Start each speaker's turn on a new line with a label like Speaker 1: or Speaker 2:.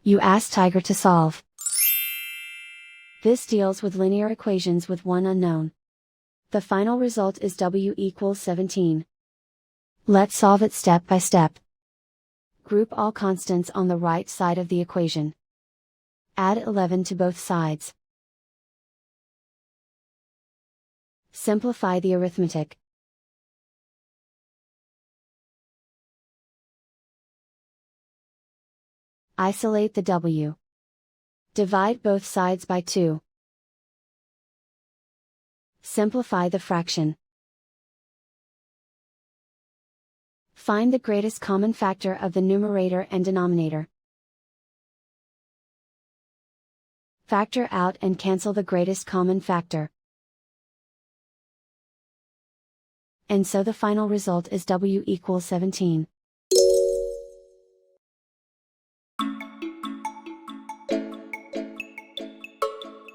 Speaker 1: You ask Tiger to solve. This deals with linear equations with one unknown. The final result is w equals 17. Let's solve it step by step. Group all constants on the right side of the equation. Add 11 to both sides. Simplify the arithmetic. Isolate the w. Divide both sides by 2. Simplify the fraction. Find the greatest common factor of the numerator and denominator. Factor out and cancel the greatest common factor. And so the final result is w equals 17.